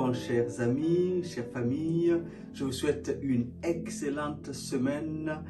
Bonjour chers amis, chères familles, je vous souhaite une excellente semaine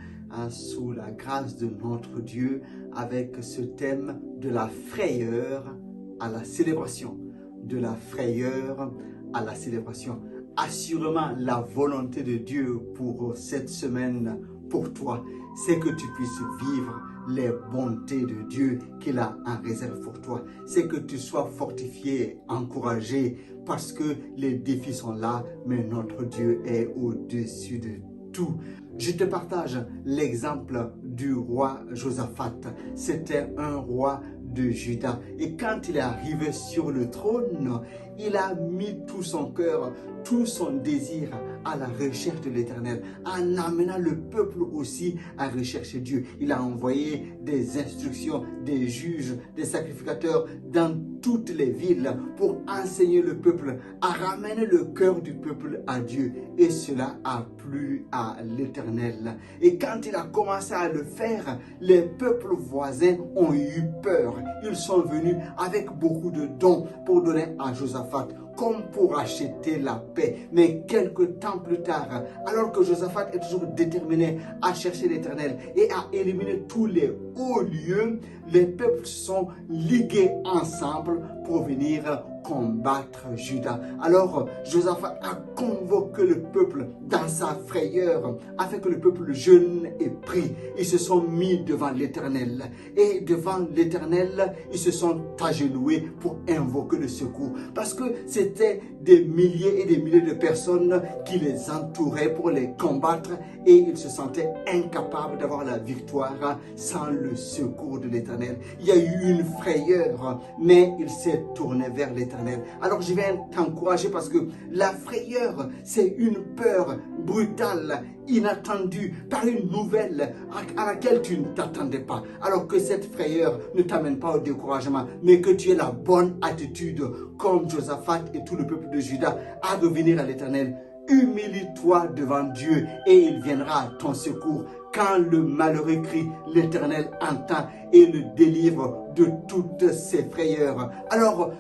sous la grâce de notre Dieu avec ce thème de la frayeur à la célébration. De la frayeur à la célébration. Assurément, la volonté de Dieu pour cette semaine, pour toi, c'est que tu puisses vivre les bontés de Dieu qu'il a en réserve pour toi. C'est que tu sois fortifié, encouragé, parce que les défis sont là, mais notre Dieu est au-dessus de tout. Je te partage l'exemple du roi Josaphat. C'était un roi de Juda. Et quand il est arrivé sur le trône, il a mis tout son cœur, tout son désir à la recherche de l'Éternel, en amenant le peuple aussi à rechercher Dieu. Il a envoyé des instructions, des juges, des sacrificateurs dans toutes les villes pour enseigner le peuple, à ramener le cœur du peuple à Dieu. Et cela a plu à l'Éternel. Et quand il a commencé à le faire, les peuples voisins ont eu peur. Ils sont venus avec beaucoup de dons pour donner à Josaphat, comme pour acheter la paix. Mais quelques temps plus tard, alors que Josaphat est toujours déterminé à chercher l'Éternel et à éliminer tous les hauts lieux, les peuples sont ligués ensemble pour venir combattre Juda. Alors Josaphat a convoqué le peuple dans sa frayeur afin que le peuple jeûne et prie. Ils se sont mis devant l'Éternel et devant l'Éternel, ils se sont agenouillés pour invoquer le secours, parce que c'était des milliers et des milliers de personnes qui les entouraient pour les combattre et ils se sentaient incapables d'avoir la victoire sans le secours de l'Éternel. Il y a eu une frayeur, mais il s'est tourné vers l'Éternel. Alors je viens t'encourager parce que la frayeur, c'est une peur brutale, inattendue, par une nouvelle à laquelle tu ne t'attendais pas. Alors que cette frayeur ne t'amène pas au découragement, mais que tu aies la bonne attitude, comme Josaphat et tout le peuple de Juda, à revenir à l'Éternel. Humilie-toi devant Dieu et il viendra à ton secours. Quand le malheureux crie, l'Éternel entend et le délivre de toutes ses frayeurs. Alors,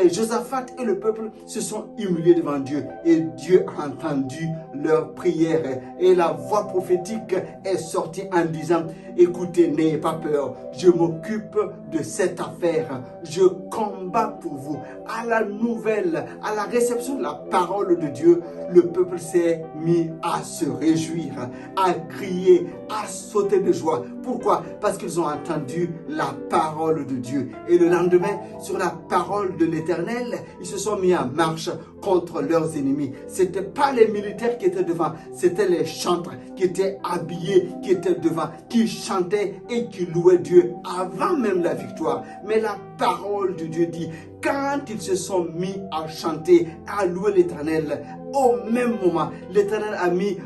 Josaphat et le peuple se sont humiliés devant Dieu et Dieu a entendu leur prière. Et la voix prophétique est sortie en disant, écoutez, n'ayez pas peur, je m'occupe de cette affaire, je combats pour vous. À la nouvelle, à la réception de la parole de Dieu, le peuple s'est mis à se réjouir, à crier, à sauter de joie. Pourquoi? Parce qu'ils ont entendu la parole de Dieu. Et le lendemain, sur la parole de l'Éternel, ils se sont mis en marche contre leurs ennemis. Ce n'étaient pas les militaires qui étaient devant, c'était les chantres qui étaient habillés, qui étaient devant, qui chantaient et qui louaient Dieu avant même la victoire. Mais la parole de Dieu dit, quand ils se sont mis à chanter, à louer l'Éternel, au même moment, l'Éternel a mis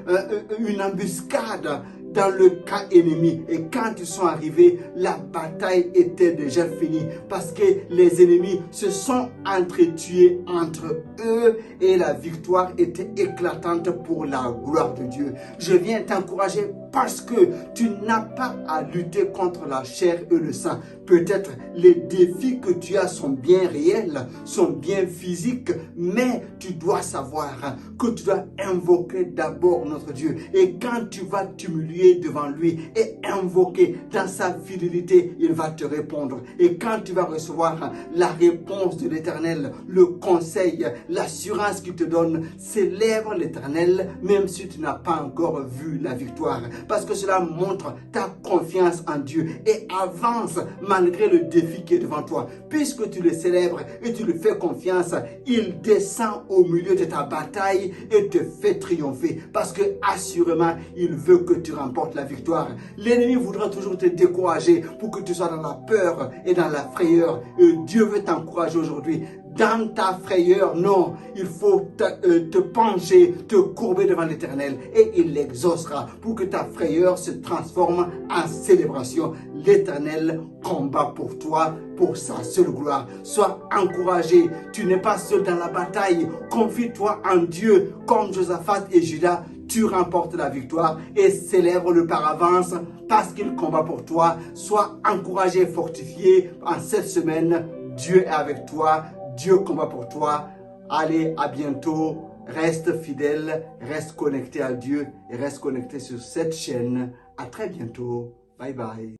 une embuscade dans le camp ennemi. Et quand ils sont arrivés, la bataille était déjà finie. Parce que les ennemis se sont entretués entre eux et la victoire était éclatante pour la gloire de Dieu. Je viens t'encourager parce que tu n'as pas à lutter contre la chair et le sang. Peut-être les défis que tu as sont bien réels, sont bien physiques, mais tu dois savoir que tu dois invoquer d'abord notre Dieu. Et quand tu vas t'humilier devant lui et invoquer dans sa fidélité, il va te répondre. Et quand tu vas recevoir la réponse de l'Éternel, le conseil, l'assurance qu'il te donne, célèbre l'Éternel même si tu n'as pas encore vu la victoire. Parce que cela montre ta confiance en Dieu et avance malgré le défi qui est devant toi. Puisque tu le célèbres et tu lui fais confiance, il descend au milieu de ta bataille et te fait triompher. Parce que assurément, il veut que tu remportes la victoire. L'ennemi voudra toujours te décourager pour que tu sois dans la peur et dans la frayeur. Et Dieu veut t'encourager aujourd'hui. Dans ta frayeur, non, il faut te pencher, te courber devant l'Éternel et il l'exaucera pour que ta frayeur se transforme en célébration. L'Éternel combat pour toi, pour sa seule gloire. Sois encouragé, tu n'es pas seul dans la bataille. Confie-toi en Dieu comme Josaphat et Juda. Tu remportes la victoire et célèbre-le par avance parce qu'il combat pour toi. Sois encouragé et fortifié en cette semaine. Dieu est avec toi. Dieu combat pour toi. Allez, à bientôt. Reste fidèle, reste connecté à Dieu et reste connecté sur cette chaîne. À très bientôt. Bye bye.